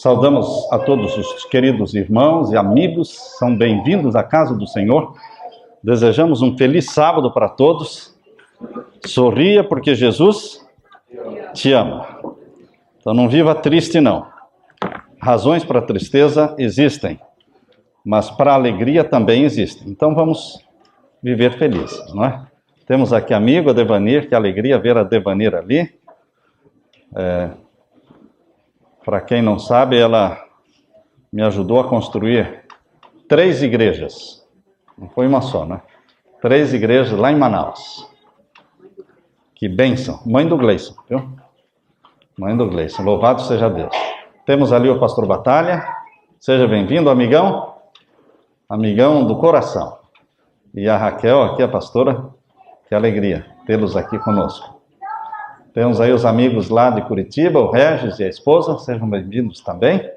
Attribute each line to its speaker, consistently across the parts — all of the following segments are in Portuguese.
Speaker 1: Saudamos a todos os queridos irmãos e amigos, são bem-vindos à casa do Senhor. Desejamos um feliz sábado para todos. Sorria porque Jesus te ama. Então não viva triste não. Razões para tristeza existem, mas para alegria também existem. Então vamos viver felizes, não é? Temos aqui amigo, a Devanir, que alegria ver a Devanir ali. Para quem não sabe, ela me ajudou a construir 3 igrejas. Não foi uma só, né? 3 igrejas lá em Manaus. Que bênção. Mãe do Gleison, viu? Mãe do Gleison. Louvado seja Deus. Temos ali o pastor Batalha. Seja bem-vindo, amigão. Amigão do coração. E a Raquel, aqui a pastora. Que alegria tê-los aqui conosco. Temos aí os amigos lá de Curitiba, o Regis e a esposa, sejam bem-vindos também.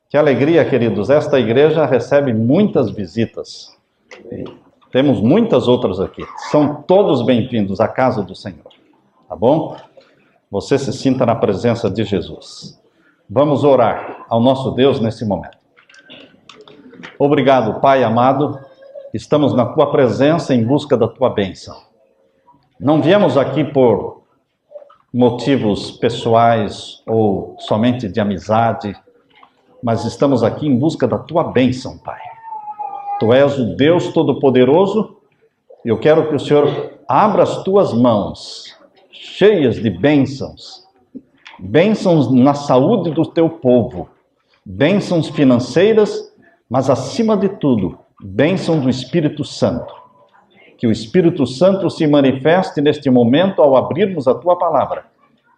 Speaker 1: Que alegria, queridos, esta igreja recebe muitas visitas. Temos muitas outras aqui. São todos bem-vindos à casa do Senhor, tá bom? Você se sinta na presença de Jesus. Vamos orar ao nosso Deus nesse momento. Obrigado, Pai amado, estamos na Tua presença em busca da Tua bênção. Não viemos aqui por motivos pessoais ou somente de amizade, mas estamos aqui em busca da Tua bênção, Pai. Tu és o Deus Todo-Poderoso e eu quero que o Senhor abra as Tuas mãos, cheias de bênçãos, bênçãos na saúde do Teu povo, bênçãos financeiras, mas acima de tudo, bênção do Espírito Santo. Que o Espírito Santo se manifeste neste momento ao abrirmos a Tua palavra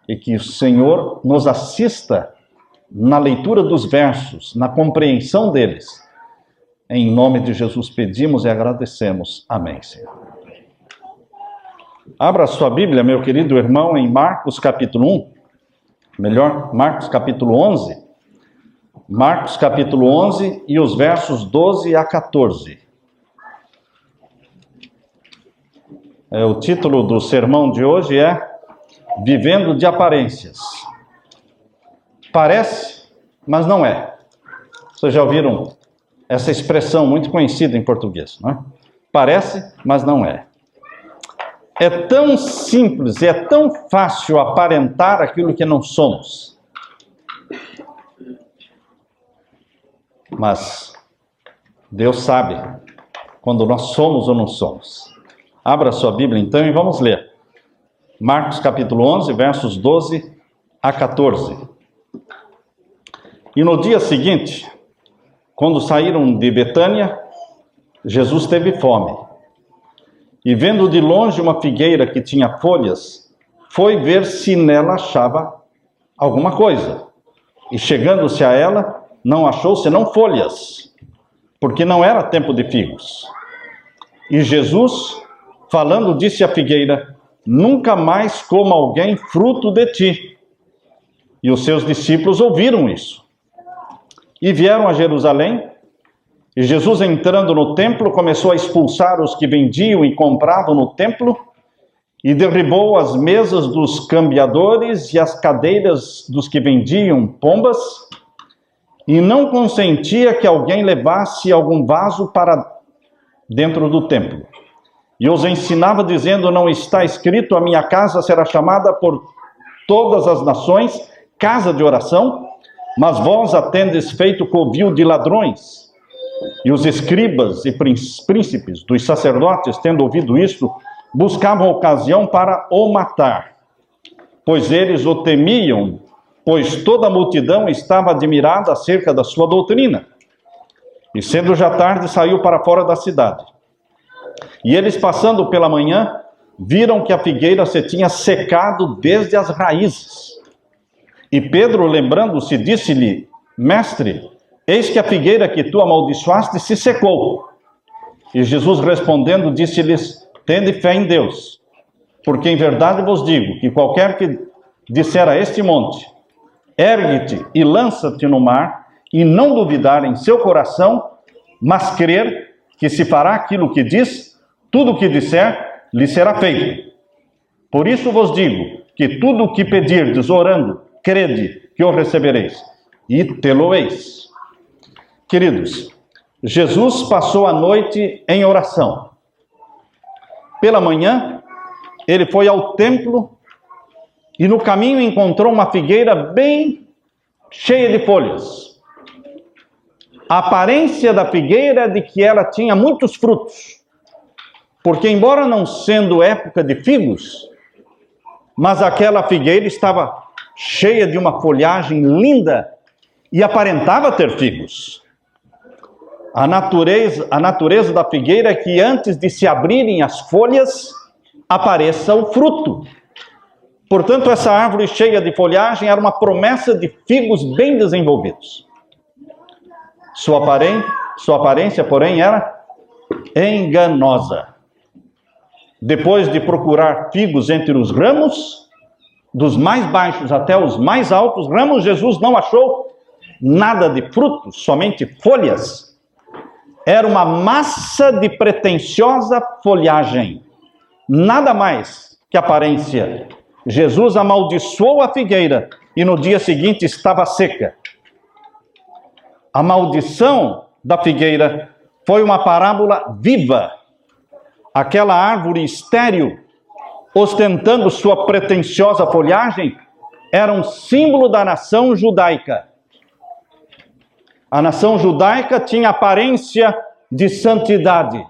Speaker 1: e que o Senhor nos assista na leitura dos versos, na compreensão deles. Em nome de Jesus pedimos e agradecemos. Amém, Senhor. Abra a sua Bíblia, meu querido irmão, em Marcos capítulo 1. Melhor, Marcos capítulo 11. Marcos capítulo 11 e os versos 12 a 14. O título do sermão de hoje é Vivendo de Aparências. Parece, mas não é. Vocês já ouviram essa expressão muito conhecida em português, não é? Parece, mas não é. É tão simples, é tão fácil aparentar aquilo que não somos. Mas Deus sabe quando nós somos ou não somos. Abra sua Bíblia então e vamos ler. Marcos capítulo 11, versos 12 a 14. E no dia seguinte, quando saíram de Betânia, Jesus teve fome. E vendo de longe uma figueira que tinha folhas, foi ver se nela achava alguma coisa. E chegando-se a ela, não achou senão folhas, porque não era tempo de figos. E Jesus, falando, disse à figueira: nunca mais coma alguém fruto de ti. E os seus discípulos ouviram isso. E vieram a Jerusalém, e Jesus, entrando no templo, começou a expulsar os que vendiam e compravam no templo, e derribou as mesas dos cambiadores e as cadeiras dos que vendiam pombas, e não consentia que alguém levasse algum vaso para dentro do templo. E os ensinava dizendo: não está escrito, a minha casa será chamada por todas as nações casa de oração, mas vós a tendes feito covil de ladrões. E os escribas e príncipes dos sacerdotes, tendo ouvido isto, buscavam ocasião para o matar, pois eles o temiam, pois toda a multidão estava admirada acerca da sua doutrina. E sendo já tarde, saiu para fora da cidade. E eles, passando pela manhã, viram que a figueira se tinha secado desde as raízes. E Pedro, lembrando-se, disse-lhe: mestre, eis que a figueira que tu amaldiçoaste se secou. E Jesus, respondendo, disse-lhes: tende fé em Deus, porque em verdade vos digo que qualquer que disser a este monte: ergue-te e lança-te no mar, e não duvidar em seu coração, mas crer que se fará aquilo que diz, tudo o que disser lhe será feito. Por isso vos digo que tudo o que pedirdes orando, crede que o recebereis. e tê-lo-eis. Queridos, Jesus passou a noite em oração. Pela manhã, ele foi ao templo e no caminho encontrou uma figueira bem cheia de folhas. A aparência da figueira é de que ela tinha muitos frutos, porque embora não sendo época de figos, mas aquela figueira estava cheia de uma folhagem linda e aparentava ter figos. A natureza da figueira é que antes de se abrirem as folhas, apareça o fruto. Portanto, essa árvore cheia de folhagem era uma promessa de figos bem desenvolvidos. Sua aparência, porém, era enganosa. Depois de procurar figos entre os ramos, dos mais baixos até os mais altos ramos, Jesus não achou nada de frutos, somente folhas. Era uma massa de pretensiosa folhagem, nada mais que aparência. Jesus amaldiçoou a figueira e no dia seguinte estava seca. A maldição da figueira foi uma parábola viva. Aquela árvore estéril, ostentando sua pretensiosa folhagem, era um símbolo da nação judaica. A nação judaica tinha aparência de santidade,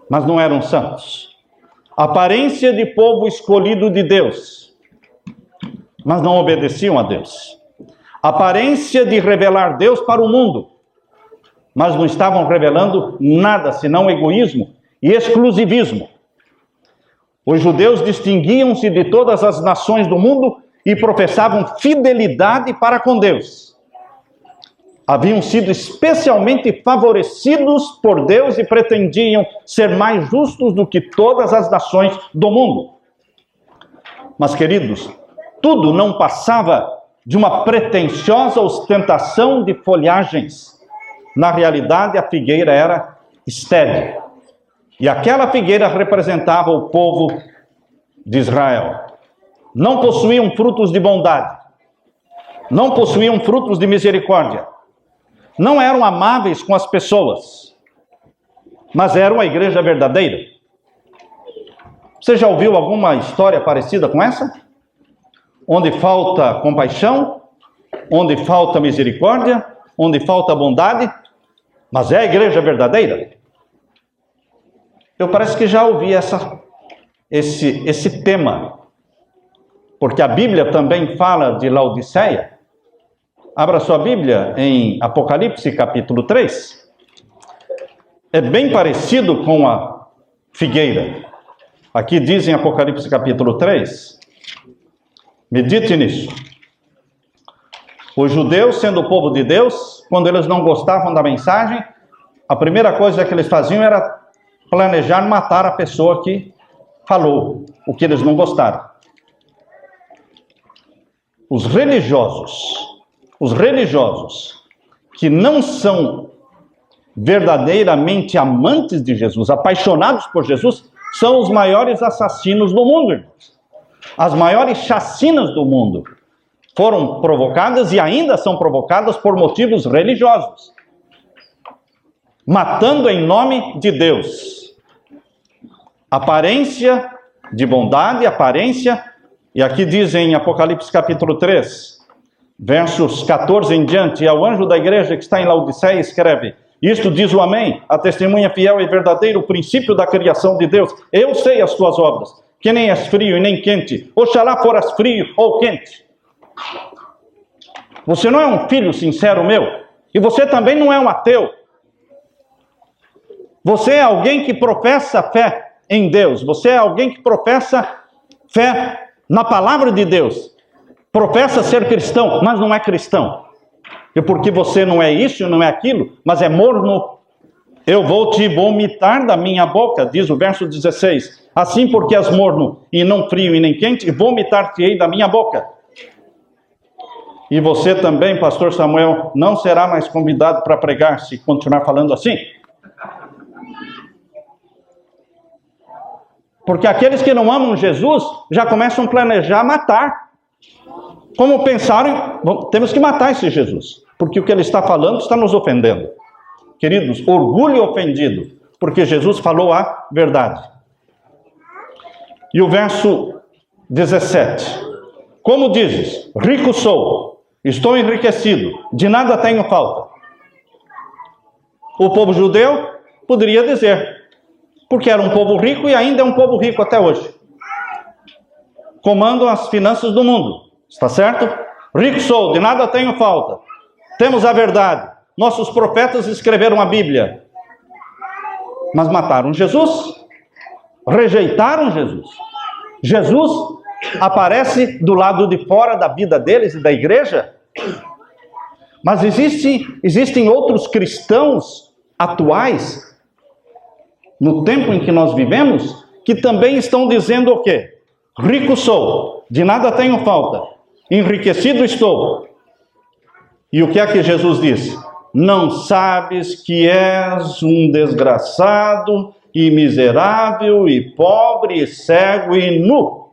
Speaker 1: mas não eram santos. Aparência de povo escolhido de Deus, mas não obedeciam a Deus. Aparência de revelar Deus para o mundo, mas não estavam revelando nada senão egoísmo e exclusivismo. Os judeus distinguiam-se de todas as nações do mundo e professavam fidelidade para com Deus. Haviam sido especialmente favorecidos por Deus e pretendiam ser mais justos do que todas as nações do mundo. Mas, queridos, tudo não passava de uma pretensiosa ostentação de folhagens. Na realidade, a figueira era estéril. E aquela figueira representava o povo de Israel. Não possuíam frutos de bondade. Não possuíam frutos de misericórdia. Não eram amáveis com as pessoas, mas eram a igreja verdadeira. Você já ouviu alguma história parecida com essa? Onde falta compaixão, onde falta misericórdia, onde falta bondade, mas é a igreja verdadeira? Eu parece que já ouvi esse tema, porque a Bíblia também fala de Laodiceia. Abra sua Bíblia em Apocalipse capítulo 3. É bem parecido com a figueira. Aqui diz em Apocalipse capítulo 3. Medite nisso. Os judeus, sendo o povo de Deus, quando eles não gostavam da mensagem, a primeira coisa que eles faziam era planejar matar a pessoa que falou o que eles não gostaram. Os religiosos que não são verdadeiramente amantes de Jesus, apaixonados por Jesus, são os maiores assassinos do mundo, irmãos. As maiores chacinas do mundo foram provocadas e ainda são provocadas por motivos religiosos, matando em nome de Deus. Aparência de bondade, e aqui diz em Apocalipse capítulo 3, versos 14 em diante, e ao anjo da igreja que está em Laodiceia escreve: isto diz o Amém, a testemunha fiel e verdadeira, o princípio da criação de Deus. Eu sei as tuas obras, que nem és frio e nem quente. Oxalá foras frio ou quente. Você não é um filho sincero meu, e você também não é um ateu. Você é alguém que professa fé em Deus, você é alguém que professa fé na palavra de Deus. Professa ser cristão, mas não é cristão. E porque você não é isso, não é aquilo, mas é morno, eu vou te vomitar da minha boca, diz o verso 16. Assim, porque és morno, e não frio e nem quente, vomitar-te-ei da minha boca. E você também, pastor Samuel, não será mais convidado para pregar se continuar falando assim. Porque aqueles que não amam Jesus já começam a planejar matar. Como pensaram, temos que matar esse Jesus, porque o que ele está falando está nos ofendendo. Queridos, orgulho ofendido, porque Jesus falou a verdade. E o verso 17. Como dizes, rico sou, estou enriquecido, de nada tenho falta. O povo judeu poderia dizer, porque era um povo rico e ainda é um povo rico até hoje. Comandam as finanças do mundo, está certo? Rico sou, de nada tenho falta. Temos a verdade. Nossos profetas escreveram a Bíblia. Mas mataram Jesus. Rejeitaram Jesus. Jesus aparece do lado de fora da vida deles e da igreja. Mas existem outros cristãos atuais, no tempo em que nós vivemos, que também estão dizendo o quê? Rico sou, de nada tenho falta, enriquecido estou. E o que é que Jesus disse? Não sabes que és um desgraçado e miserável e pobre e cego e nu.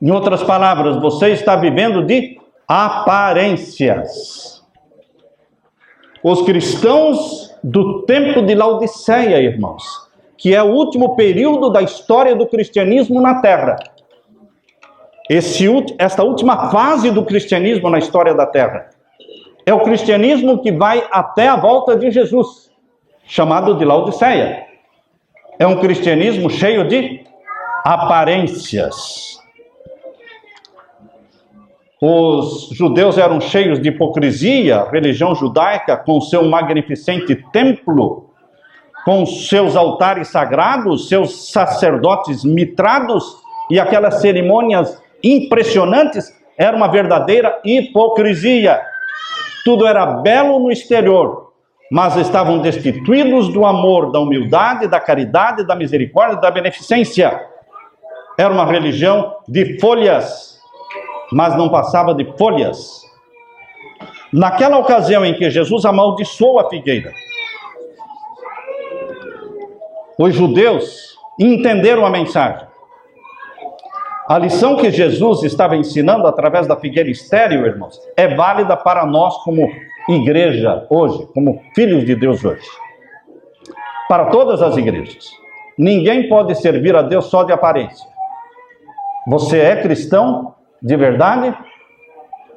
Speaker 1: Em outras palavras, você está vivendo de aparências. Os cristãos do tempo de Laodiceia, irmãos, que é o último período da história do cristianismo na Terra. Esta última fase do cristianismo na história da Terra é o cristianismo que vai até a volta de Jesus, chamado de Laodiceia. É um cristianismo cheio de aparências. Os judeus eram cheios de hipocrisia, a religião judaica, com seu magnificente templo, com seus altares sagrados, seus sacerdotes mitrados e aquelas cerimônias impressionantes, era uma verdadeira hipocrisia. Tudo era belo no exterior, mas estavam destituídos do amor, da humildade, da caridade, da misericórdia, da beneficência. Era uma religião de folhas, mas não passava de folhas. Naquela ocasião em que Jesus amaldiçoou a figueira, os judeus entenderam a mensagem. A lição que Jesus estava ensinando através da figueira estéril, irmãos, é válida para nós como igreja hoje, como filhos de Deus hoje. Para todas as igrejas. Ninguém pode servir a Deus só de aparência. Você é cristão de verdade?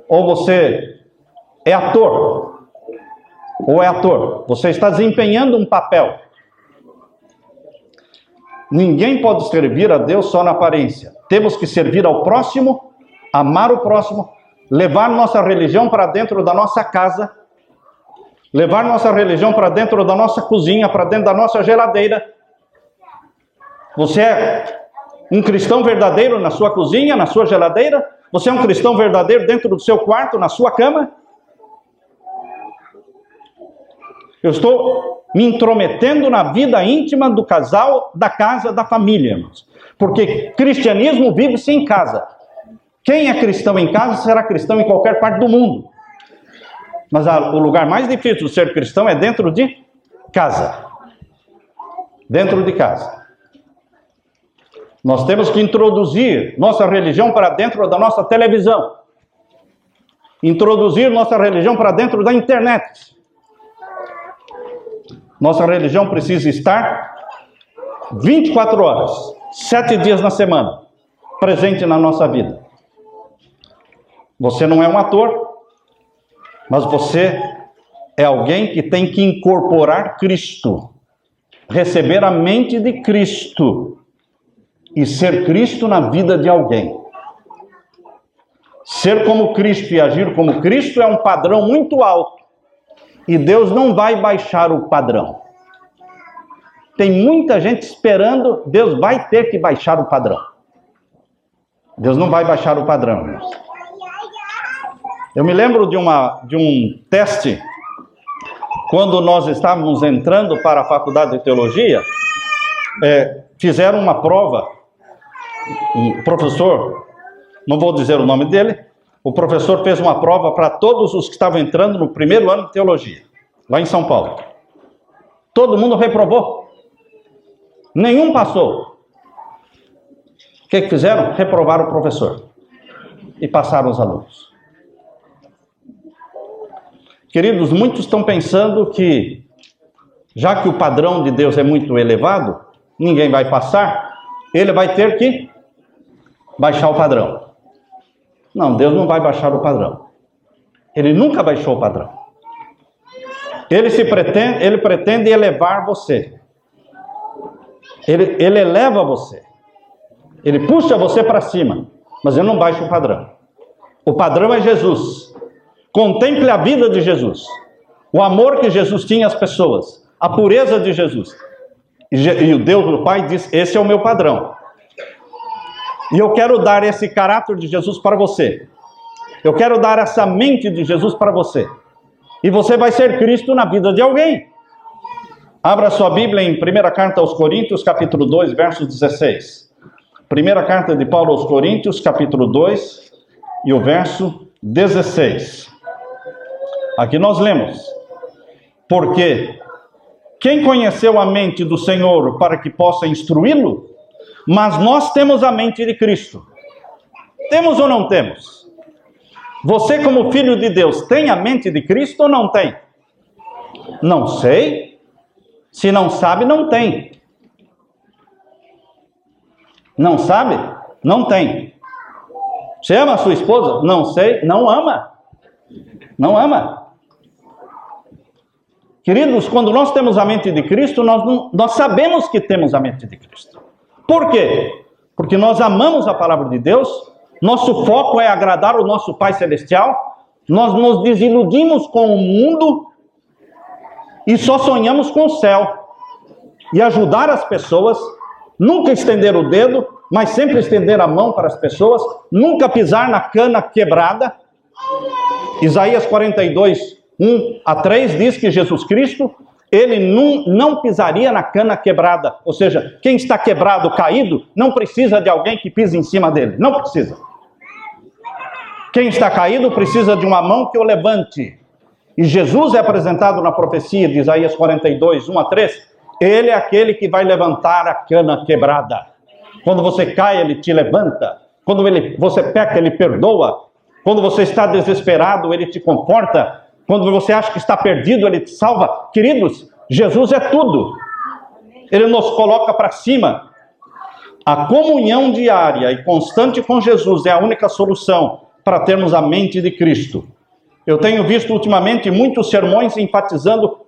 Speaker 1: Ou você é ator? Ou é ator? Você está desempenhando um papel. Ninguém pode servir a Deus só na aparência. Temos que servir ao próximo, amar o próximo, levar nossa religião para dentro da nossa casa, levar nossa religião para dentro da nossa cozinha, para dentro da nossa geladeira. Você é um cristão verdadeiro na sua cozinha, na sua geladeira? Você é um cristão verdadeiro dentro do seu quarto, na sua cama? Eu estou me intrometendo na vida íntima do casal, da casa, da família, irmãos. Porque cristianismo vive-se em casa. Quem é cristão em casa será cristão em qualquer parte do mundo. Mas o lugar mais difícil de ser cristão é dentro de casa. Dentro de casa. Nós temos que introduzir nossa religião para dentro da nossa televisão. Introduzir nossa religião para dentro da internet. Nossa religião precisa estar 24 horas, 7 dias na semana, presente na nossa vida. Você não é um ator, mas você é alguém que tem que incorporar Cristo, receber a mente de Cristo e ser Cristo na vida de alguém. Ser como Cristo e agir como Cristo é um padrão muito alto. E Deus não vai baixar o padrão. Tem muita gente esperando, Deus vai ter que baixar o padrão. Deus não vai baixar o padrão, irmãos. Eu me lembro de um teste, quando nós estávamos entrando para a faculdade de teologia, fizeram uma prova, um professor, não vou dizer o nome dele, o professor fez uma prova para todos os que estavam entrando no primeiro ano de teologia, lá em São Paulo. Todo mundo reprovou. Nenhum passou. O que fizeram? Reprovaram o professor. e passaram os alunos. Queridos, muitos estão pensando que, já que o padrão de Deus é muito elevado, ninguém vai passar, ele vai ter que baixar o padrão. Não, Deus não vai baixar o padrão. Ele nunca baixou o padrão. Ele pretende elevar você. Ele eleva você. Ele puxa você para cima, mas ele não baixa o padrão. O padrão é Jesus. Contemple a vida de Jesus. O amor que Jesus tinha às pessoas. A pureza de Jesus. E o Deus do Pai diz, esse é o meu padrão. E eu quero dar esse caráter de Jesus para você. Eu quero dar essa mente de Jesus para você. E você vai ser Cristo na vida de alguém. Abra sua Bíblia em 1ª carta aos Coríntios, capítulo 2, verso 16. 1ª carta de Paulo aos Coríntios, capítulo 2, e o verso 16. Aqui nós lemos: porque quem conheceu a mente do Senhor para que possa instruí-lo? Mas nós temos a mente de Cristo. Temos ou não temos? Você, como filho de Deus, tem a mente de Cristo ou não tem? Não sei. Se não sabe, não tem. Não sabe? Não tem. Você ama a sua esposa? Não sei. Não ama. Não ama. Queridos, quando nós temos a mente de Cristo, nós sabemos que temos a mente de Cristo. Por quê? Porque nós amamos a palavra de Deus, nosso foco é agradar o nosso Pai Celestial, nós nos desiludimos com o mundo e só sonhamos com o céu. E ajudar as pessoas, nunca estender o dedo, mas sempre estender a mão para as pessoas, nunca pisar na cana quebrada. Isaías 42, 1-3 diz que Jesus Cristo, ele não pisaria na cana quebrada. Ou seja, quem está quebrado, caído, não precisa de alguém que pise em cima dele. Não precisa. Quem está caído precisa de uma mão que o levante. E Jesus é apresentado na profecia de Isaías 42, 1-3. Ele é aquele que vai levantar a cana quebrada. Quando você cai, ele te levanta. Quando você peca, ele perdoa. Quando você está desesperado, ele te conforta. Quando você acha que está perdido, ele te salva. Queridos, Jesus é tudo. Ele nos coloca para cima. A comunhão diária e constante com Jesus é a única solução para termos a mente de Cristo. Eu tenho visto ultimamente muitos sermões enfatizando.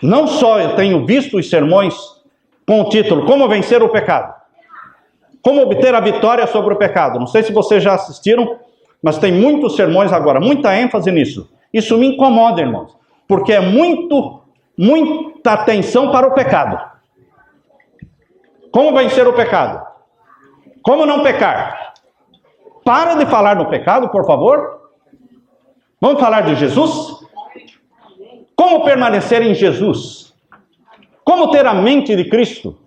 Speaker 1: Não só eu tenho visto os sermões com o título Como Vencer o Pecado. Como obter a vitória sobre o pecado. Não sei se vocês já assistiram, mas tem muitos sermões agora, muita ênfase nisso. Isso me incomoda, irmãos, porque é muita atenção para o pecado. Como vencer o pecado? Como não pecar? Para de falar no pecado, por favor. Vamos falar de Jesus? Como permanecer em Jesus? Como ter a mente de Cristo?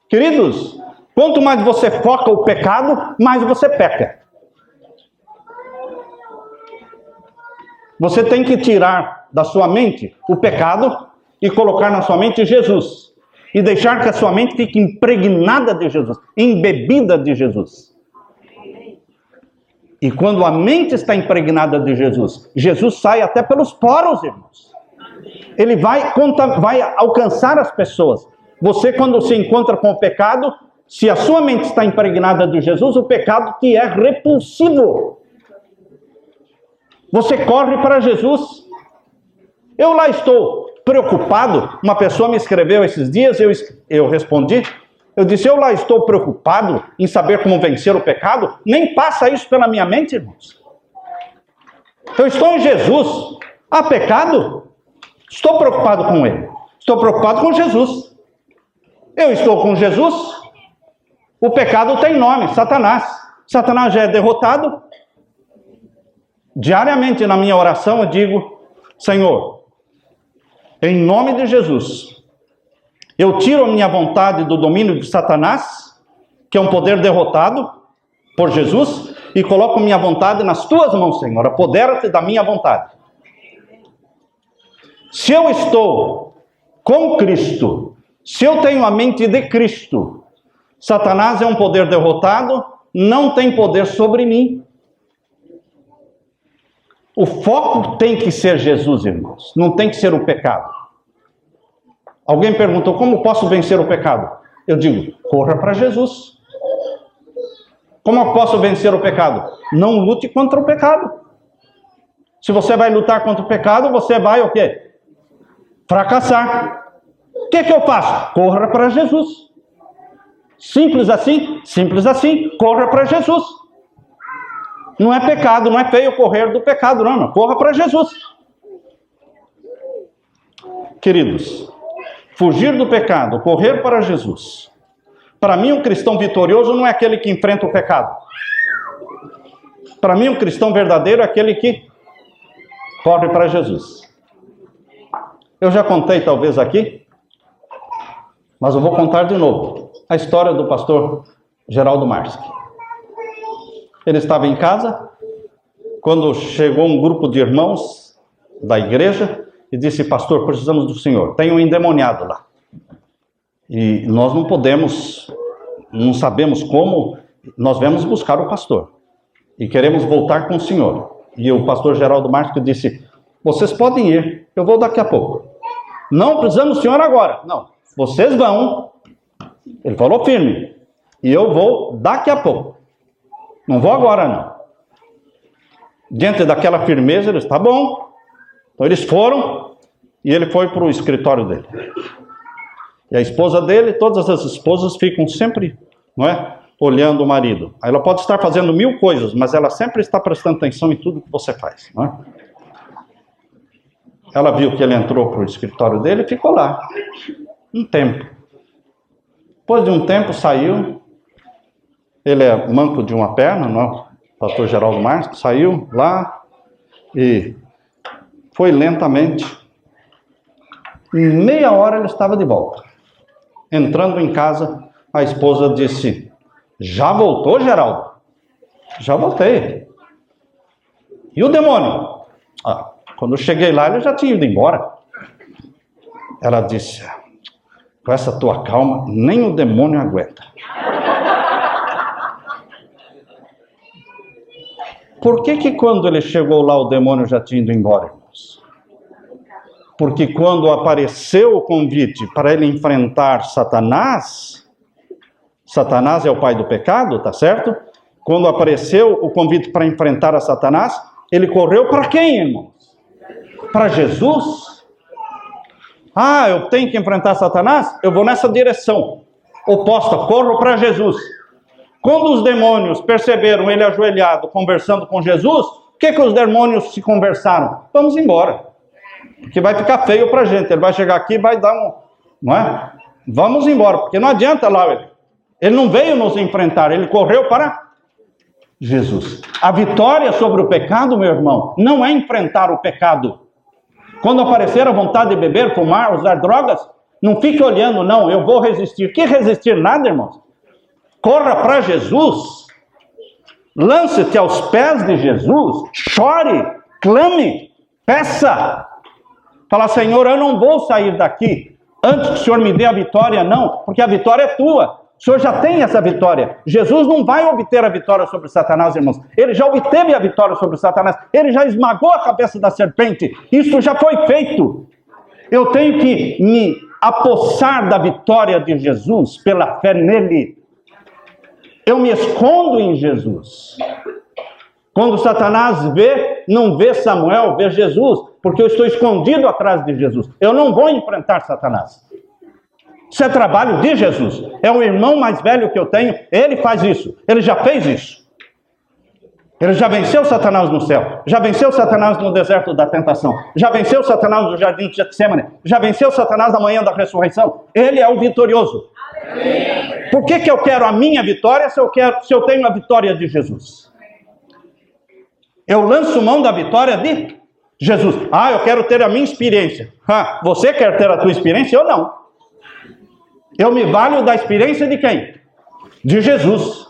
Speaker 1: Queridos, quanto mais você foca o pecado, mais você peca. Você tem que tirar da sua mente o pecado e colocar na sua mente Jesus. E deixar que a sua mente fique impregnada de Jesus, embebida de Jesus. E quando a mente está impregnada de Jesus, Jesus sai até pelos poros, irmãos. Ele vai alcançar as pessoas. Você, quando se encontra com o pecado, se a sua mente está impregnada de Jesus, o pecado te é repulsivo. Você corre para Jesus. Eu lá estou preocupado. Uma pessoa me escreveu esses dias, eu respondi. Eu disse, eu lá estou preocupado em saber como vencer o pecado. Nem passa isso pela minha mente, irmãos. Eu estou em Jesus. Há pecado? Estou preocupado com ele. Estou preocupado com Jesus. Eu estou com Jesus. O pecado tem nome, Satanás. Satanás já é derrotado. Diariamente na minha oração eu digo, Senhor, em nome de Jesus, eu tiro a minha vontade do domínio de Satanás, que é um poder derrotado por Jesus, e coloco minha vontade nas tuas mãos, Senhor. Apodera-te da minha vontade. Se eu estou com Cristo, se eu tenho a mente de Cristo, Satanás é um poder derrotado, não tem poder sobre mim. O foco tem que ser Jesus, irmãos. Não tem que ser o pecado. Alguém perguntou, como posso vencer o pecado? Eu digo, corra para Jesus. Como eu posso vencer o pecado? Não lute contra o pecado. Se você vai lutar contra o pecado, você vai o quê? Fracassar. O que eu faço? Corra para Jesus. Simples assim? Simples assim. Corra para Jesus. Não é pecado, não é feio correr do pecado, não. Corra para Jesus. Queridos, fugir do pecado, correr para Jesus. Para mim, um cristão vitorioso não é aquele que enfrenta o pecado. Para mim, um cristão verdadeiro é aquele que corre para Jesus. Eu já contei talvez aqui, mas eu vou contar de novo. A história do pastor Geraldo Marski. Ele estava em casa, quando chegou um grupo de irmãos da igreja e disse, pastor, precisamos do senhor. Tem um endemoniado lá. E nós não podemos, não sabemos como, nós viemos buscar o pastor. E queremos voltar com o senhor. E o pastor Geraldo Marques disse, vocês podem ir, eu vou daqui a pouco. Não precisamos do senhor agora. Não, vocês vão. Ele falou firme. E eu vou daqui a pouco. Não vou agora, não. Diante daquela firmeza, eles, tá bom. Então eles foram e ele foi para o escritório dele. E a esposa dele, todas as esposas ficam sempre, não é, olhando o marido. Aí ela pode estar fazendo 1000 coisas, mas ela sempre está prestando atenção em tudo que você faz, não é? Ela viu que ele entrou para o escritório dele e ficou lá um tempo. Depois de um tempo saiu. Ele é manco de uma perna, não é? O pastor Geraldo Marques saiu lá e foi lentamente. Em meia hora ele estava de volta. Entrando em casa, a esposa disse, já voltou, Geraldo? Já voltei. E o demônio? Quando eu cheguei lá, ele já tinha ido embora. Ela disse, com essa tua calma, nem o demônio aguenta. Por que quando ele chegou lá, o demônio já tinha ido embora, irmãos? Porque quando apareceu o convite para ele enfrentar Satanás, Satanás é o pai do pecado, tá certo? Quando apareceu o convite para enfrentar a Satanás, ele correu para quem, irmãos? Para Jesus? Eu tenho que enfrentar Satanás? Eu vou nessa direção oposta, corro para Jesus. Quando os demônios perceberam ele ajoelhado, conversando com Jesus, o que os demônios se conversaram? Vamos embora. Porque vai ficar feio para a gente. Ele vai chegar aqui e vai dar um... Não é? Vamos embora, porque não adianta lá ele. Ele não veio nos enfrentar, ele correu para Jesus. A vitória sobre o pecado, meu irmão, não é enfrentar o pecado. Quando aparecer a vontade de beber, fumar, usar drogas, não fique olhando, não, eu vou resistir. Que resistir nada, irmãos? Corra para Jesus, lance-te aos pés de Jesus, chore, clame, peça. Fala, Senhor, eu não vou sair daqui antes que o Senhor me dê a vitória, não, porque a vitória é tua. O Senhor já tem essa vitória. Jesus não vai obter a vitória sobre Satanás, irmãos. Ele já obteve a vitória sobre Satanás. Ele já esmagou a cabeça da serpente. Isso já foi feito. Eu tenho que me apossar da vitória de Jesus pela fé nele. Eu me escondo em Jesus. Quando Satanás vê, não vê Samuel, vê Jesus, porque eu estou escondido atrás de Jesus. Eu não vou enfrentar Satanás. Isso é trabalho de Jesus. É o irmão mais velho que eu tenho, ele faz isso. Ele já fez isso. Ele já venceu Satanás no céu. Já venceu Satanás no deserto da tentação. Já venceu Satanás no jardim de Getsemane. Já venceu Satanás na manhã da ressurreição. Ele é o vitorioso. Por que eu quero a minha vitória se eu tenho a vitória de Jesus? Eu lanço mão da vitória de Jesus. Eu quero ter a minha experiência. Você quer ter a tua experiência? Eu não. Eu me valho da experiência de quem? De Jesus.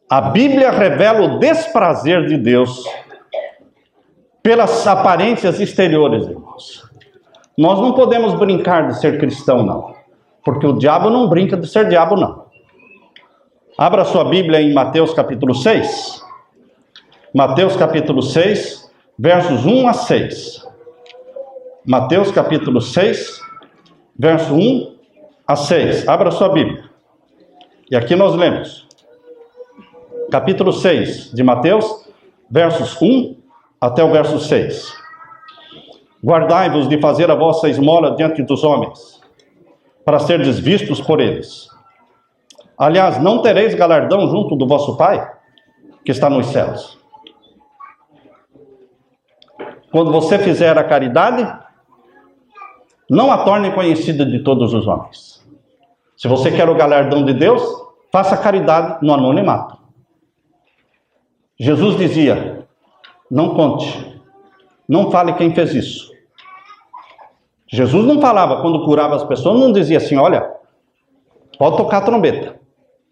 Speaker 1: A Bíblia revela o desprazer de Deus pelas aparências exteriores, irmãos. Nós não podemos brincar de ser cristão, não. Porque o diabo não brinca de ser diabo, não. Abra sua Bíblia em Mateus capítulo 6. Mateus capítulo 6, versos 1 a 6. Mateus capítulo 6, verso 1 a 6. Abra sua Bíblia. E aqui nós lemos. Capítulo 6 de Mateus, versos 1 até o verso 6. Guardai-vos de fazer a vossa esmola diante dos homens, para serdes vistos por eles. Aliás, não tereis galardão junto do vosso Pai, que está nos céus. Quando você fizer a caridade, não a torne conhecida de todos os homens. Se você quer o galardão de Deus, faça caridade no anonimato. Jesus dizia, não conte, não fale quem fez isso. Jesus não falava, quando curava as pessoas, não dizia assim, olha, pode tocar a trombeta,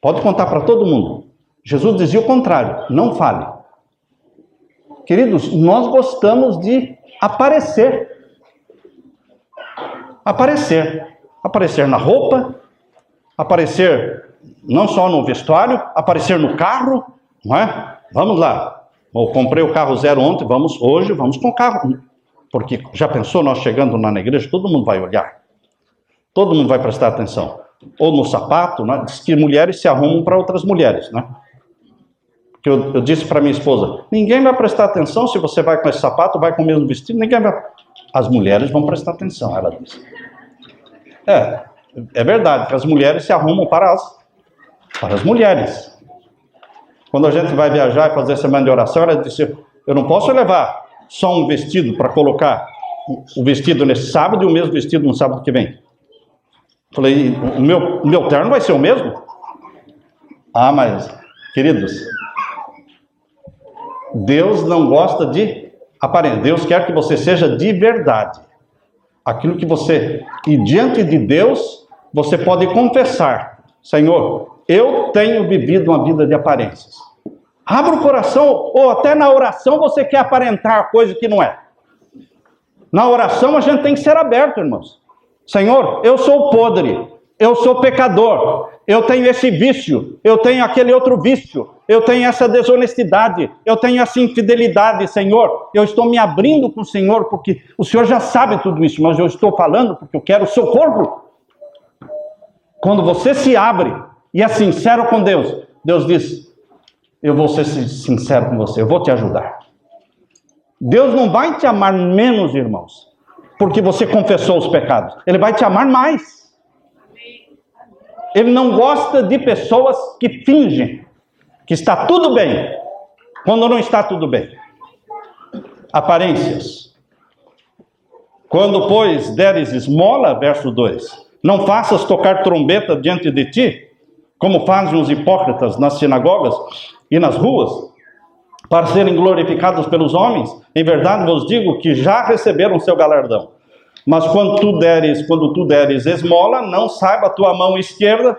Speaker 1: pode contar para todo mundo. Jesus dizia o contrário, não fale. Queridos, nós gostamos de aparecer. Aparecer na roupa, aparecer não só no vestuário, aparecer no carro, não é? Vamos lá, eu comprei o carro zero ontem, hoje vamos com o carro. Porque já pensou, nós chegando lá na igreja, todo mundo vai olhar. Todo mundo vai prestar atenção. Ou no sapato, né? Diz que mulheres se arrumam para outras mulheres, né? Porque eu disse para minha esposa, ninguém vai prestar atenção se você vai com esse sapato, vai com o mesmo vestido, ninguém vai... As mulheres vão prestar atenção, ela disse. É verdade que as mulheres se arrumam para as mulheres. Quando a gente vai viajar e fazer semana de oração, ela disse, eu não posso levar só um vestido para colocar o vestido nesse sábado e o mesmo vestido no sábado que vem. Falei, o meu terno vai ser o mesmo? Ah, mas, queridos, Deus não gosta de aparência. Deus quer que você seja de verdade. Aquilo que você... E diante de Deus, você pode confessar, Senhor, eu tenho vivido uma vida de aparências. Abra o coração, ou até na oração você quer aparentar coisa que não é. Na oração a gente tem que ser aberto, irmãos. Senhor, eu sou podre, eu sou pecador, eu tenho esse vício, eu tenho aquele outro vício, eu tenho essa desonestidade, eu tenho essa infidelidade, Senhor. Eu estou me abrindo com o Senhor, porque o Senhor já sabe tudo isso, mas eu estou falando porque eu quero socorro. Quando você se abre e é sincero com Deus, Deus diz, eu vou ser sincero com você, eu vou te ajudar. Deus não vai te amar menos, irmãos, porque você confessou os pecados. Ele vai te amar mais. Ele não gosta de pessoas que fingem que está tudo bem, quando não está tudo bem. Aparências. Quando, pois, deres esmola, verso 2, não faças tocar trombeta diante de ti, como fazem os hipócritas nas sinagogas e nas ruas, para serem glorificados pelos homens. Em verdade vos digo que já receberam seu galardão. Mas quando tu deres esmola, não saiba a tua mão esquerda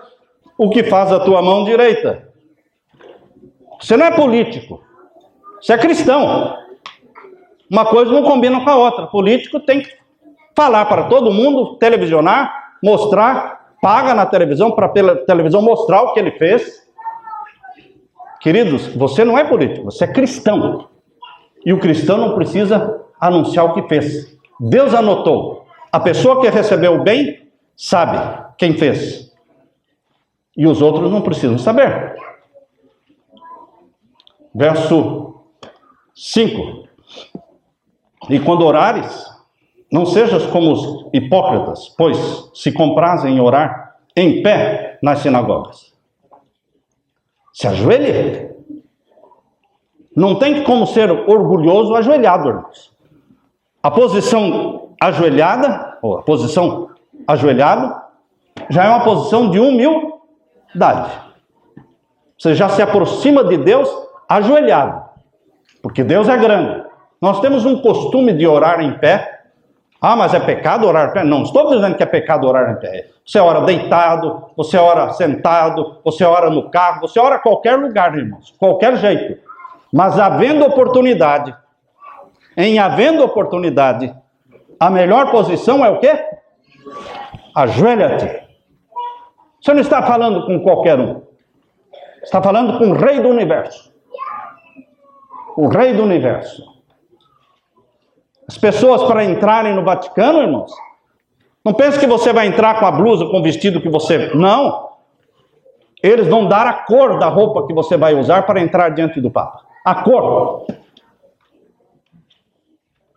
Speaker 1: o que faz a tua mão direita. Você não é político, você é cristão. Uma coisa não combina com a outra. Político tem que falar para todo mundo, televisionar, mostrar, paga na televisão para pela televisão mostrar o que ele fez. Queridos, você não é político, você é cristão. E o cristão não precisa anunciar o que fez. Deus anotou. A pessoa que recebeu o bem sabe quem fez. E os outros não precisam saber. Verso 5. E quando orares, não sejas como os hipócritas, pois se comprazem em orar em pé nas sinagogas. Se ajoelhe. Não tem como ser orgulhoso ajoelhado, irmãos. A posição ajoelhada, ou a posição ajoelhado, já é uma posição de humildade. Você já se aproxima de Deus ajoelhado, porque Deus é grande. Nós temos um costume de orar em pé. Ah, mas é pecado orar em pé? Não, estou dizendo que é pecado orar em pé. Você ora deitado, você ora sentado, você ora no carro, você ora em qualquer lugar, irmãos, qualquer jeito. Mas havendo oportunidade, a melhor posição é o quê? Ajoelha-te. Você não está falando com qualquer um. Está falando com o Rei do Universo. O Rei do Universo. As pessoas, para entrarem no Vaticano, irmãos, não pense que você vai entrar com a blusa, com o vestido que você... Não. Eles vão dar a cor da roupa que você vai usar para entrar diante do Papa. A cor.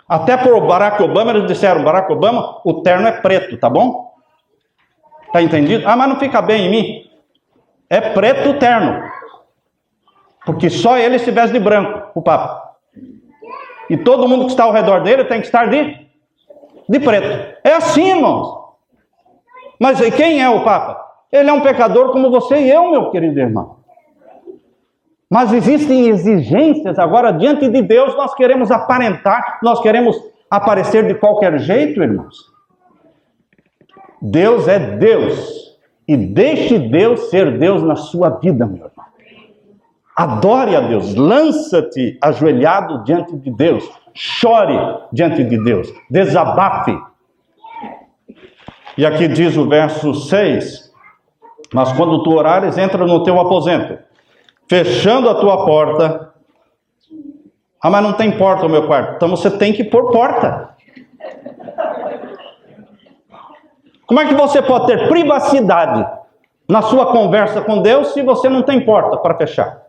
Speaker 1: Até para o Barack Obama, eles disseram, Barack Obama, o terno é preto, tá bom? Tá entendido? Ah, mas não fica bem em mim. É preto o terno. Porque só ele se veste de branco, o Papa. E todo mundo que está ao redor dele tem que estar de preto. É assim, irmãos. Mas e quem é o Papa? Ele é um pecador como você e eu, meu querido irmão. Mas existem exigências. Agora, diante de Deus, nós queremos aparentar, nós queremos aparecer de qualquer jeito, irmãos. Deus é Deus. E deixe Deus ser Deus na sua vida, meu irmão. Adore a Deus. Lança-te ajoelhado diante de Deus. Chore diante de Deus. Desabafe. E aqui diz o verso 6. Mas quando tu orares, entra no teu aposento, fechando a tua porta. Ah, mas não tem porta no meu quarto. Então você tem que pôr porta. Como é que você pode ter privacidade na sua conversa com Deus se você não tem porta para fechar?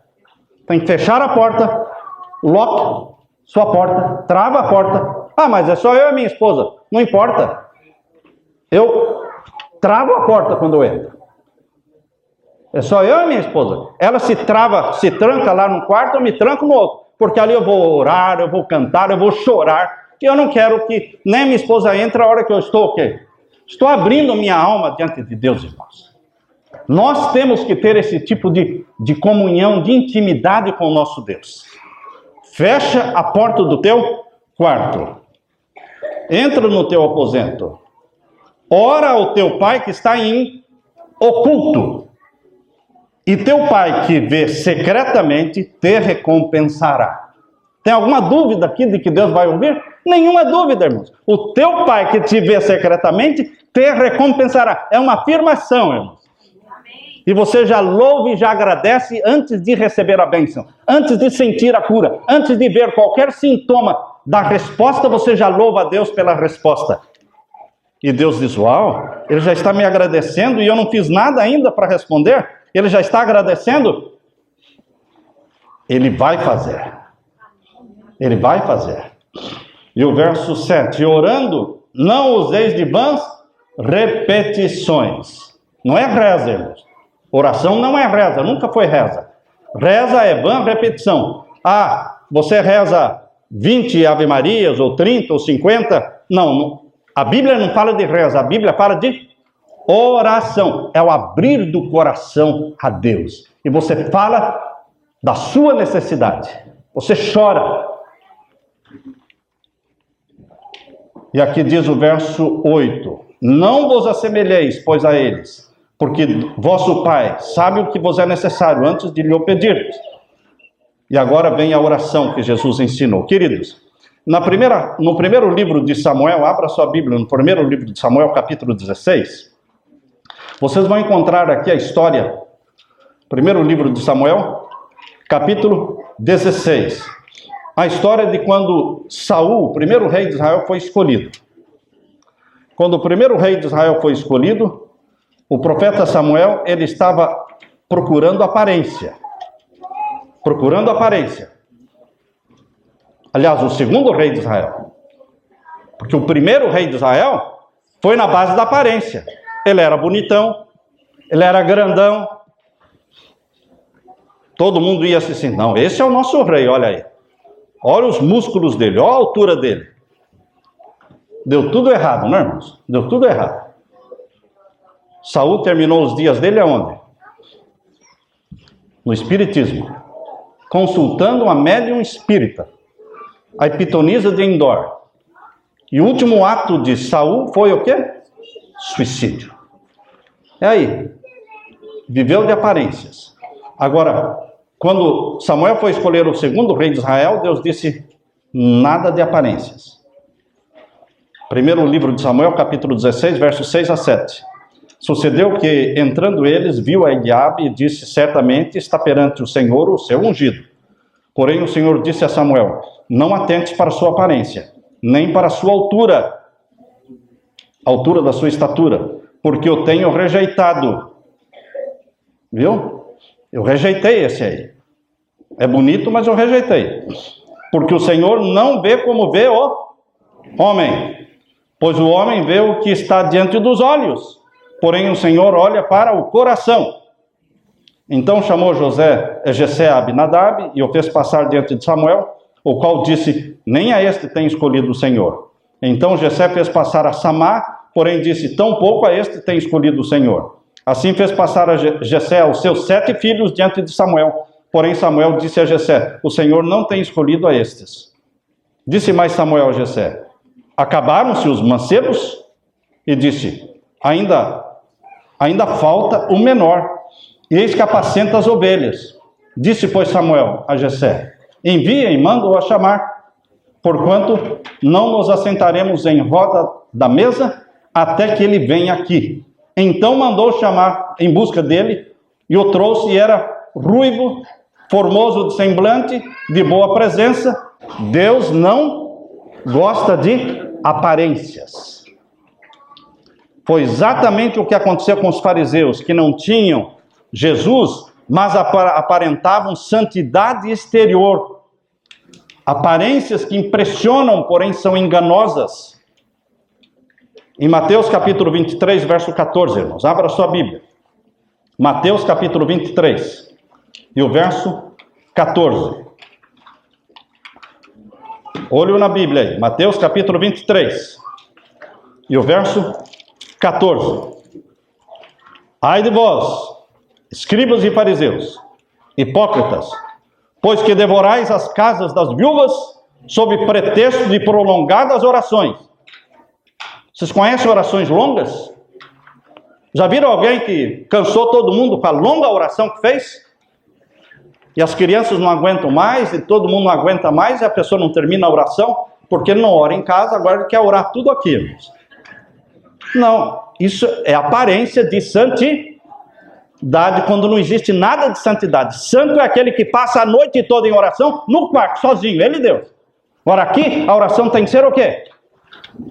Speaker 1: Tem que fechar a porta, lock sua porta, trava a porta. Ah, mas é só eu e minha esposa. Não importa. Eu travo a porta quando eu entro. É só eu e minha esposa. Ela se tranca lá num quarto, eu me tranco no outro. Porque ali eu vou orar, eu vou cantar, eu vou chorar. E eu não quero que nem minha esposa entre a hora que eu estou o quê? Estou abrindo minha alma diante de Deus, irmãos. Nós temos que ter esse tipo de comunhão, de intimidade com o nosso Deus. Fecha a porta do teu quarto. Entra no teu aposento. Ora ao teu pai que está em oculto. E teu pai que vê secretamente te recompensará. Tem alguma dúvida aqui de que Deus vai ouvir? Nenhuma dúvida, irmãos. O teu pai que te vê secretamente te recompensará. É uma afirmação, irmãos. E você já louva e já agradece antes de receber a bênção, antes de sentir a cura, antes de ver qualquer sintoma da resposta, você já louva a Deus pela resposta. E Deus diz, uau, ele já está me agradecendo e eu não fiz nada ainda para responder. Ele já está agradecendo? Ele vai fazer. Ele vai fazer. E o verso 7, orando, não useis de vãs repetições. Não é reza, irmãos. Oração não é reza, nunca foi reza. Reza é vã repetição. Ah, você reza 20 Ave Marias, ou 30, ou 50. Não, a Bíblia não fala de reza, a Bíblia fala de oração. É o abrir do coração a Deus. E você fala da sua necessidade. Você chora. E aqui diz o verso 8. Não vos assemelheis, pois, a eles, porque vosso Pai sabe o que vos é necessário antes de lhe o pedirdes. E agora vem a oração que Jesus ensinou. Queridos, no primeiro livro de Samuel, abra sua Bíblia, no primeiro livro de Samuel, capítulo 16, vocês vão encontrar aqui a história, primeiro livro de Samuel, capítulo 16. A história de quando Saul, o primeiro rei de Israel, foi escolhido. Quando o primeiro rei de Israel foi escolhido, o profeta Samuel, ele estava procurando aparência. Procurando aparência. Aliás, o segundo rei de Israel. Porque o primeiro rei de Israel foi na base da aparência. Ele era bonitão, ele era grandão. Todo mundo ia assim, não, esse é o nosso rei, olha aí. Olha os músculos dele, olha a altura dele. Deu tudo errado, não é, irmãos? Deu tudo errado. Saul terminou os dias dele aonde? No espiritismo. Consultando uma médium espírita, a Epitonisa de Endor. E o último ato de Saul foi o quê? Suicídio. É aí. Viveu de aparências. Agora, quando Samuel foi escolher o segundo rei de Israel, Deus disse, nada de aparências. Primeiro livro de Samuel, capítulo 16, versos 6 a 7. Sucedeu que, entrando eles, viu a Eliabe e disse: certamente está perante o Senhor o seu ungido. Porém o Senhor disse a Samuel: não atentes para sua aparência, nem para sua altura, a altura da sua estatura, porque eu tenho rejeitado. Viu? Eu rejeitei esse aí. É bonito, mas eu rejeitei. Porque o Senhor não vê como vê o homem, pois o homem vê o que está diante dos olhos, porém o Senhor olha para o coração. Então chamou Jessé a Abinadab e o fez passar diante de Samuel, o qual disse: nem a este tem escolhido o Senhor. Então Jessé fez passar a Samá, porém disse: tampouco a este tem escolhido o Senhor. Assim fez passar a Jessé os seus 7 filhos diante de Samuel, porém Samuel disse a Jessé: o Senhor não tem escolhido a estes. Disse mais Samuel a Jessé: acabaram-se os mancebos? E disse: ainda falta o menor, e eis que apacenta as ovelhas. Disse, pois, Samuel a Jessé: envia e manda-o a chamar, porquanto não nos assentaremos em roda da mesa até que ele venha aqui. Então mandou chamar em busca dele, e o trouxe, e era ruivo, formoso de semblante, de boa presença. Deus não gosta de aparências. Foi exatamente o que aconteceu com os fariseus, que não tinham Jesus, mas aparentavam santidade exterior. Aparências que impressionam, porém são enganosas. Em Mateus capítulo 23, verso 14, irmãos, abra sua Bíblia. Mateus capítulo 23, e o verso 14. Olho na Bíblia aí, Mateus capítulo 23, e o verso 14. Ai de vós, escribas e fariseus, hipócritas, pois que devorais as casas das viúvas, sob pretexto de prolongadas orações. Vocês conhecem orações longas? Já viram alguém que cansou todo mundo com a longa oração que fez? E as crianças não aguentam mais, e todo mundo não aguenta mais, e a pessoa não termina a oração, porque ele não ora em casa, agora ele quer orar tudo aquilo. Não, isso é aparência de santidade, quando não existe nada de santidade. Santo é aquele que passa a noite toda em oração, no quarto, sozinho, ele e Deus. Agora aqui, a oração tem que ser o quê?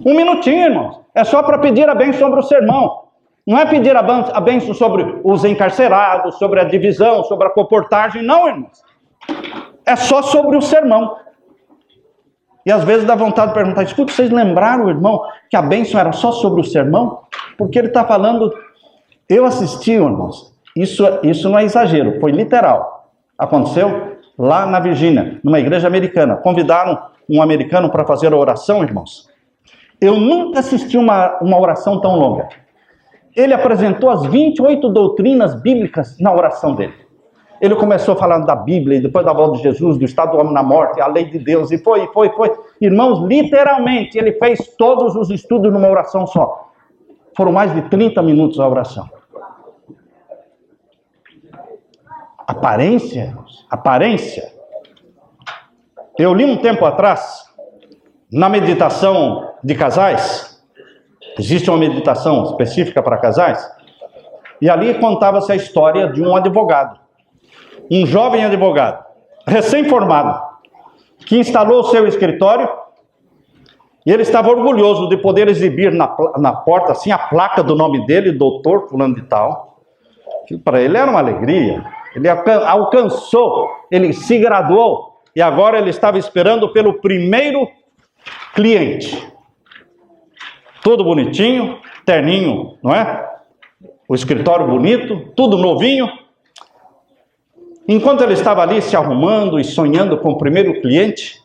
Speaker 1: 1 minutinho, irmãos. É só para pedir a bênção sobre o sermão. Não é pedir a bênção sobre os encarcerados, sobre a divisão, sobre a comportagem, não, irmãos. É só sobre o sermão. E às vezes dá vontade de perguntar: escuta, vocês lembraram, irmão, que a bênção era só sobre o sermão? Porque ele está falando... Eu assisti, irmãos, isso não é exagero, foi literal. Aconteceu lá na Virgínia, numa igreja americana. Convidaram um americano para fazer a oração, irmãos. Eu nunca assisti uma oração tão longa. Ele apresentou as 28 doutrinas bíblicas na oração dele. Ele começou falando da Bíblia, e depois da volta de Jesus, do estado do homem na morte, a lei de Deus, e foi. Irmãos, literalmente, ele fez todos os estudos numa oração só. Foram mais de 30 minutos a oração. Aparência, irmãos, aparência. Eu li um tempo atrás, na meditação de casais, existe uma meditação específica para casais, e ali contava-se a história de um advogado, um jovem advogado, recém-formado, que instalou o seu escritório, e ele estava orgulhoso de poder exibir na porta, assim, a placa do nome dele, doutor fulano de tal. Para ele era uma alegria, ele alcançou, ele se graduou, e agora ele estava esperando pelo primeiro cliente. Tudo bonitinho, terninho, não é? O escritório bonito, tudo novinho. Enquanto ele estava ali se arrumando e sonhando com o primeiro cliente,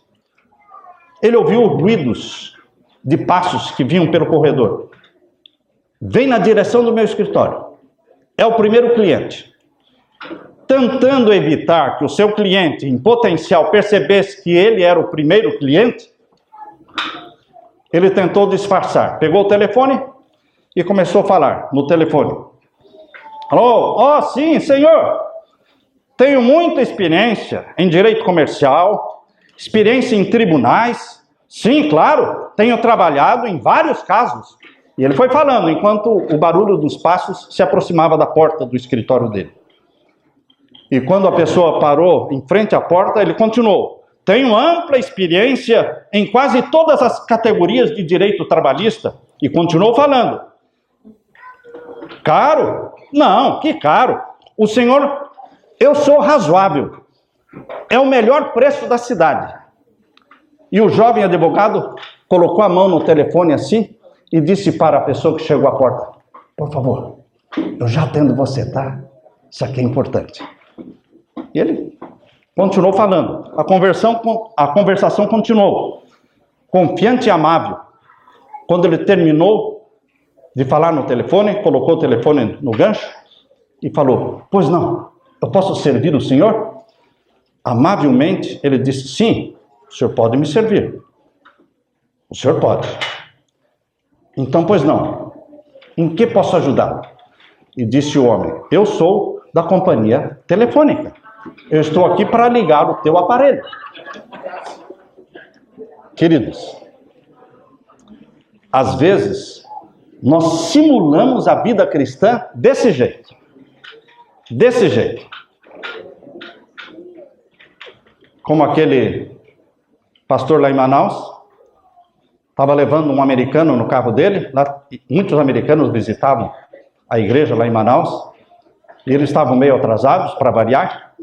Speaker 1: ele ouviu ruídos de passos que vinham pelo corredor. Vem na direção do meu escritório. É o primeiro cliente. Tentando evitar que o seu cliente, em potencial, percebesse que ele era o primeiro cliente, ele tentou disfarçar. Pegou o telefone e começou a falar no telefone. Alô? Sim, senhor. Tenho muita experiência em direito comercial, experiência em tribunais. Sim, claro, tenho trabalhado em vários casos. E ele foi falando, enquanto o barulho dos passos se aproximava da porta do escritório dele. E quando a pessoa parou em frente à porta, ele continuou. Tenho ampla experiência em quase todas as categorias de direito trabalhista. E continuou falando. Caro? Não, que caro. O senhor, eu sou razoável. É o melhor preço da cidade. E o jovem advogado colocou a mão no telefone assim e disse para a pessoa que chegou à porta: por favor, eu já atendo você, tá? Isso aqui é importante. E ele continuou falando. A conversação continuou. Confiante e amável. Quando ele terminou de falar no telefone, colocou o telefone no gancho e falou: pois não, eu posso servir o senhor? Amavelmente, ele disse: sim, o senhor pode me servir. O senhor pode. Então, pois não, em que posso ajudá-lo? E disse o homem: eu sou da companhia telefônica. Eu estou aqui para ligar o teu aparelho. Queridos, às vezes, nós simulamos a vida cristã desse jeito. Desse jeito. Como aquele pastor lá em Manaus, estava levando um americano no carro dele. Lá, muitos americanos visitavam a igreja lá em Manaus. E eles estavam meio atrasados, para variar.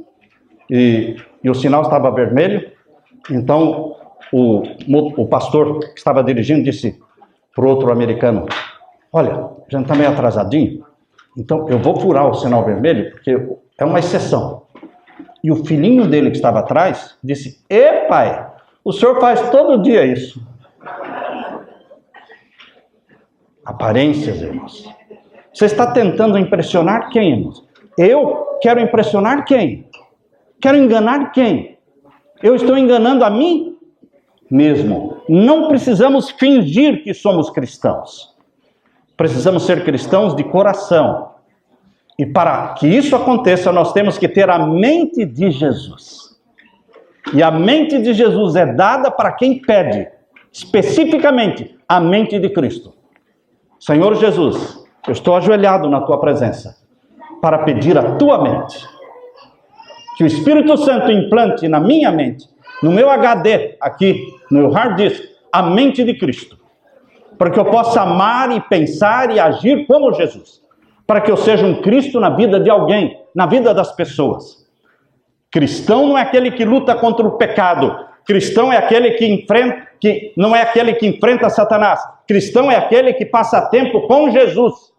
Speaker 1: E o sinal estava vermelho. Então, o pastor que estava dirigindo disse para o outro americano: olha, a gente está meio atrasadinho, então eu vou furar o sinal vermelho, porque é uma exceção. E o filhinho dele que estava atrás disse: pai, o senhor faz todo dia isso. Aparências, irmãos. Você está tentando impressionar quem, irmãos? Eu quero impressionar quem? Quero enganar quem? Eu estou enganando a mim mesmo. Não precisamos fingir que somos cristãos. Precisamos ser cristãos de coração. E para que isso aconteça, nós temos que ter a mente de Jesus. E a mente de Jesus é dada para quem pede, especificamente, a mente de Cristo. Senhor Jesus, eu estou ajoelhado na tua presença para pedir a tua mente. Que o Espírito Santo implante na minha mente, no meu HD, aqui, no meu hard disk, a mente de Cristo. Para que eu possa amar e pensar e agir como Jesus. Para que eu seja um Cristo na vida de alguém, na vida das pessoas. Cristão não é aquele que luta contra o pecado. Cristão é aquele não é aquele que enfrenta Satanás. Cristão é aquele que passa tempo com Jesus.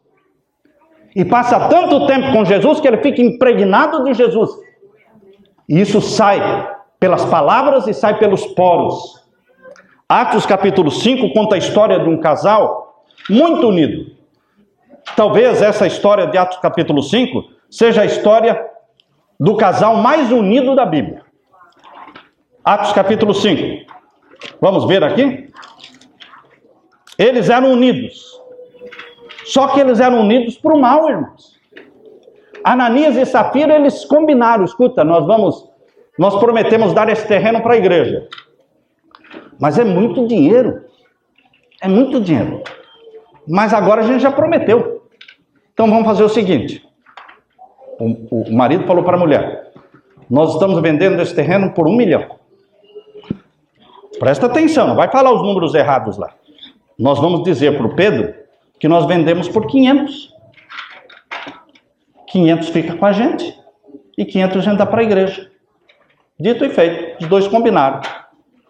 Speaker 1: E passa tanto tempo com Jesus que ele fica impregnado de Jesus. E isso sai pelas palavras e sai pelos poros. Atos capítulo 5 conta a história de um casal muito unido. Talvez essa história de Atos capítulo 5 seja a história do casal mais unido da Bíblia. Atos capítulo 5. Vamos ver aqui? Eles eram unidos. Só que eles eram unidos para o mal, irmãos. Ananias e Safira, eles combinaram. Escuta, nós prometemos dar esse terreno para a igreja. Mas é muito dinheiro. É muito dinheiro. Mas agora a gente já prometeu. Então vamos fazer o seguinte. O marido falou para a mulher: nós estamos vendendo esse terreno por 1 milhão. Presta atenção, não vai falar os números errados lá. Nós vamos dizer para o Pedro que nós vendemos por 500. 500 fica com a gente e 500 a gente dá para a igreja. Dito e feito, os dois combinaram.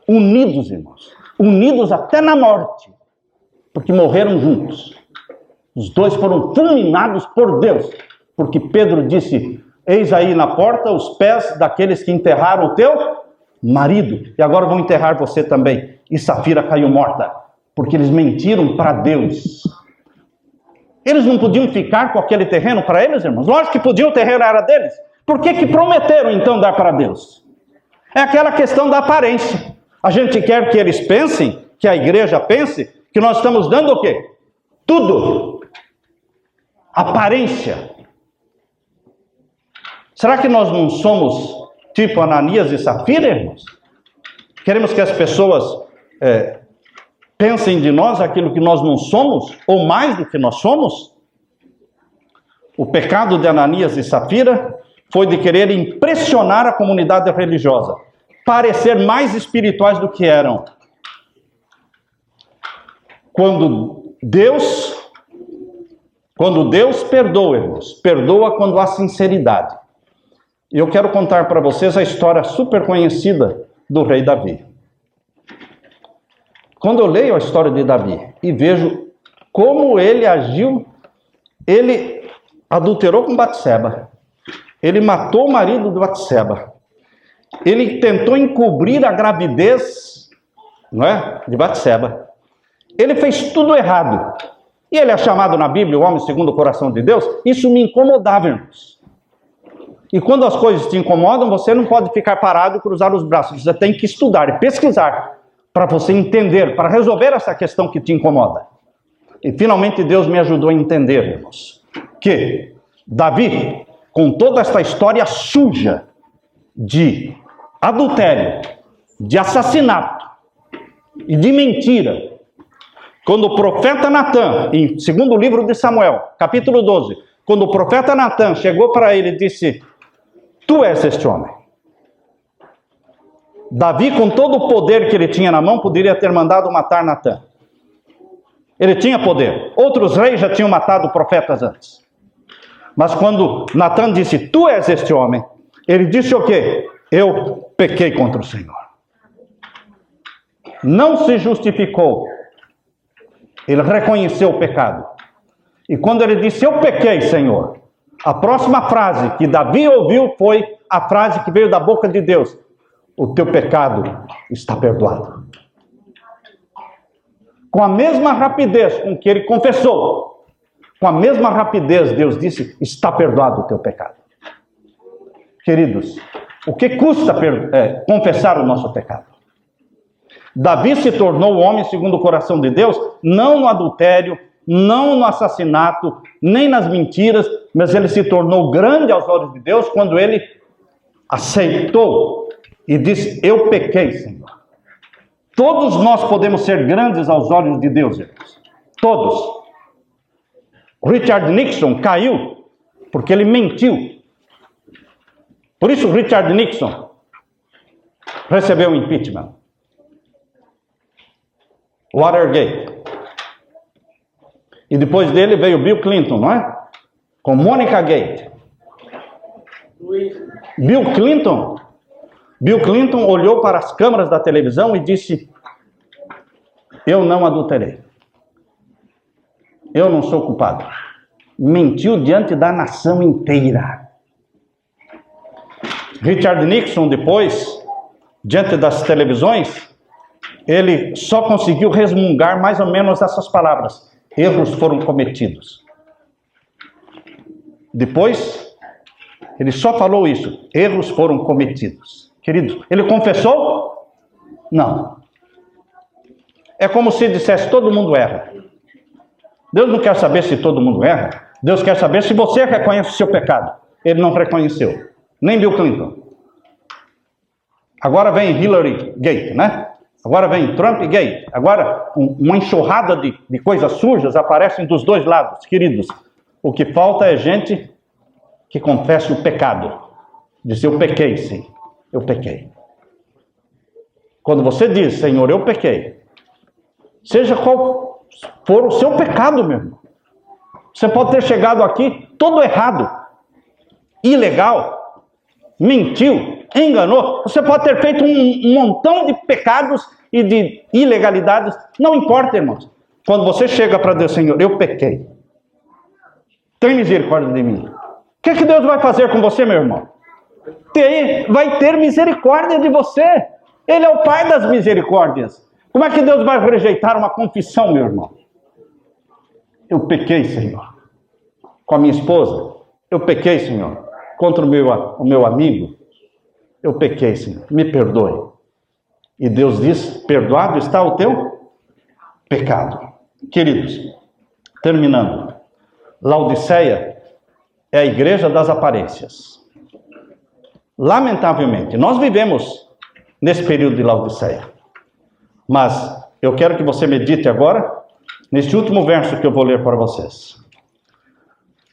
Speaker 1: Unidos, irmãos. Unidos até na morte. Porque morreram juntos. Os dois foram fulminados por Deus. Porque Pedro disse: eis aí na porta os pés daqueles que enterraram o teu marido. E agora vão enterrar você também. E Safira caiu morta. Porque eles mentiram para Deus. Eles não podiam ficar com aquele terreno para eles, irmãos? Lógico que podiam, o terreno era deles. Por que prometeram então dar para Deus? É aquela questão da aparência. A gente quer que eles pensem, que a igreja pense, que nós estamos dando o quê? Tudo. Aparência. Será que nós não somos tipo Ananias e Safira, irmãos? Queremos que as pessoas pensem de nós aquilo que nós não somos, ou mais do que nós somos? O pecado de Ananias e Safira foi de querer impressionar a comunidade religiosa, parecer mais espirituais do que eram. Quando Deus perdoa, irmãos, perdoa quando há sinceridade. E eu quero contar para vocês a história super conhecida do rei Davi. Quando eu leio a história de Davi e vejo como ele agiu, ele adulterou com Batseba, ele matou o marido de Batseba, ele tentou encobrir a gravidez, não é, de Batseba, ele fez tudo errado, e ele é chamado na Bíblia o homem segundo o coração de Deus. Isso me incomodava, irmãos. E quando as coisas te incomodam, você não pode ficar parado e cruzar os braços, você tem que estudar e pesquisar, para você entender, para resolver essa questão que te incomoda. E finalmente Deus me ajudou a entender, irmãos, que Davi, com toda esta história suja de adultério, de assassinato e de mentira, quando o profeta Natan, em segundo livro de Samuel, capítulo 12, quando o profeta Natan chegou para ele e disse: tu és este homem. Davi, com todo o poder que ele tinha na mão, poderia ter mandado matar Natan. Ele tinha poder. Outros reis já tinham matado profetas antes. Mas quando Natan disse: tu és este homem, ele disse o quê? Eu pequei contra o Senhor. Não se justificou. Ele reconheceu o pecado. E quando ele disse: eu pequei, Senhor, a próxima frase que Davi ouviu foi a frase que veio da boca de Deus: o teu pecado está perdoado. Com a mesma rapidez com que ele confessou, com a mesma rapidez Deus disse: está perdoado o teu pecado. Queridos, o que custa confessar o nosso pecado? Davi se tornou o homem segundo o coração de Deus, não no adultério, não no assassinato, nem nas mentiras, mas ele se tornou grande aos olhos de Deus quando ele aceitou e disse: eu pequei, Senhor. Todos nós podemos ser grandes aos olhos de Deus, irmãos. Todos. Richard Nixon caiu porque ele mentiu. Por isso Richard Nixon recebeu o impeachment. Watergate. E depois dele veio Bill Clinton, não é? Com Monica Gate. Bill Clinton olhou para as câmeras da televisão e disse: eu não adulterei. Eu não sou culpado. Mentiu diante da nação inteira. Richard Nixon, depois, diante das televisões, ele só conseguiu resmungar mais ou menos essas palavras: erros foram cometidos. Depois, ele só falou isso: erros foram cometidos. Queridos, ele confessou? Não. É como se dissesse: todo mundo erra. Deus não quer saber se todo mundo erra. Deus quer saber se você reconhece o seu pecado. Ele não reconheceu. Nem Bill Clinton. Agora vem Hillary Gate, né? Agora vem Trump Gate. Agora uma enxurrada de coisas sujas aparecem dos dois lados. Queridos, o que falta é gente que confesse o pecado. Diz: eu pequei, sim. Eu pequei. Quando você diz: Senhor, eu pequei, seja qual for o seu pecado, meu irmão. Você pode ter chegado aqui todo errado, ilegal, mentiu, enganou. Você pode ter feito um montão de pecados e de ilegalidades. Não importa, irmãos. Quando você chega para Deus: Senhor, eu pequei, tem misericórdia de mim. O que Deus vai fazer com você, meu irmão? Vai ter misericórdia de você. Ele é o Pai das misericórdias. Como é que Deus vai rejeitar uma confissão, meu irmão? Eu pequei, Senhor, com a minha esposa. Eu pequei, Senhor, contra o meu amigo. Eu pequei, Senhor, me perdoe. E Deus diz: perdoado está o teu pecado. Queridos, terminando, Laodiceia é a igreja das aparências. Lamentavelmente, nós vivemos nesse período de Laodiceia. Mas eu quero que você medite agora neste último verso que eu vou ler para vocês.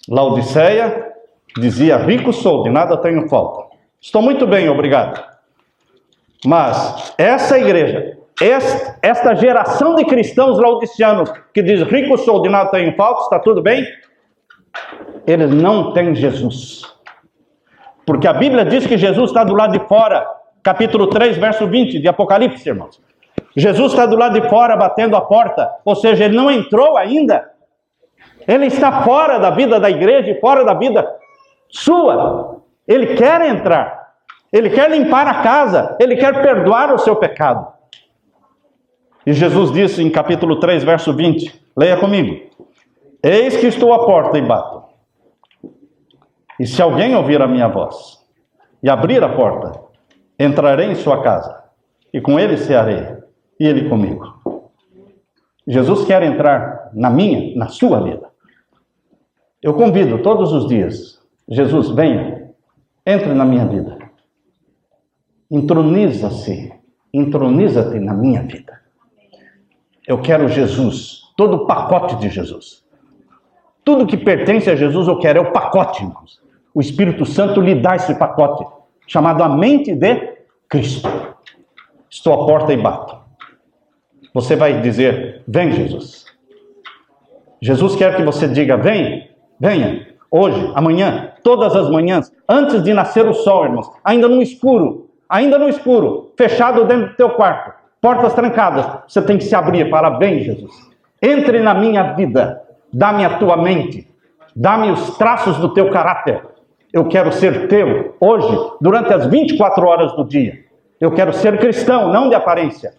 Speaker 1: Laodiceia dizia: rico sou, de nada tenho falta. Estou muito bem, obrigado. Mas essa igreja, esta geração de cristãos laodiceanos que diz: rico sou, de nada tenho falta, está tudo bem? Eles não têm Jesus. Porque a Bíblia diz que Jesus está do lado de fora. Capítulo 3, verso 20 de Apocalipse, irmãos. Jesus está do lado de fora batendo a porta. Ou seja, ele não entrou ainda. Ele está fora da vida da igreja e fora da vida sua. Ele quer entrar. Ele quer limpar a casa. Ele quer perdoar o seu pecado. E Jesus disse em capítulo 3, verso 20. Leia comigo. Eis que estou à porta e bato. E se alguém ouvir a minha voz e abrir a porta, entrarei em sua casa e com ele cearei e ele comigo. Jesus quer entrar na minha, na sua vida. Eu convido todos os dias: Jesus, venha, entre na minha vida. Entroniza-te na minha vida. Eu quero Jesus, todo o pacote de Jesus. Tudo que pertence a Jesus eu quero, é o pacote, irmãos. O Espírito Santo lhe dá esse pacote, chamado a mente de Cristo. Estou à porta e bato. Você vai dizer: vem, Jesus. Jesus quer que você diga: vem, venha, hoje, amanhã, todas as manhãs, antes de nascer o sol, irmãos, ainda no escuro, fechado dentro do teu quarto, portas trancadas, você tem que se abrir para: vem, Jesus, entre na minha vida, dá-me a tua mente, dá-me os traços do teu caráter. Eu quero ser teu, hoje, durante as 24 horas do dia. Eu quero ser cristão, não de aparência.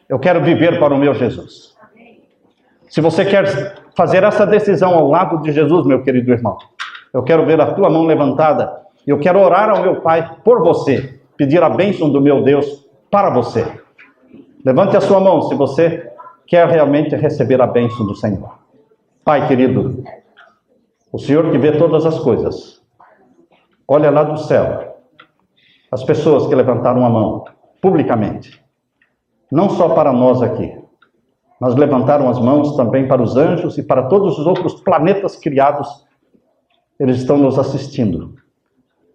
Speaker 1: Eu quero viver para o meu Jesus. Se você quer fazer essa decisão ao lado de Jesus, meu querido irmão, eu quero ver a tua mão levantada. Eu quero orar ao meu Pai por você, pedir a bênção do meu Deus para você. Levante a sua mão se você quer realmente receber a bênção do Senhor. Pai querido, o Senhor que vê todas as coisas, olha lá do céu as pessoas que levantaram a mão publicamente, não só para nós aqui, mas levantaram as mãos também para os anjos e para todos os outros planetas criados. Eles estão nos assistindo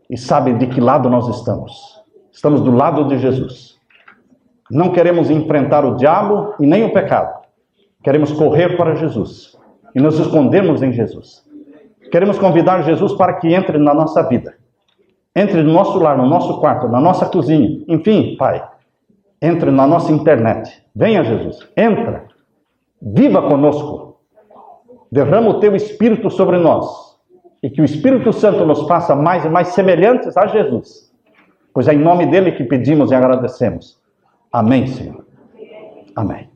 Speaker 1: e sabem de que lado nós estamos. Estamos do lado de Jesus. Não queremos enfrentar o diabo e nem o pecado. Queremos correr para Jesus e nos escondermos em Jesus. Queremos convidar Jesus para que entre na nossa vida. Entre no nosso lar, no nosso quarto, na nossa cozinha. Enfim, Pai, entre na nossa internet. Venha, Jesus, entra. Viva conosco. Derrama o teu Espírito sobre nós. E que o Espírito Santo nos faça mais e mais semelhantes a Jesus. Pois é em nome dele que pedimos e agradecemos. Amém, Senhor. Amém.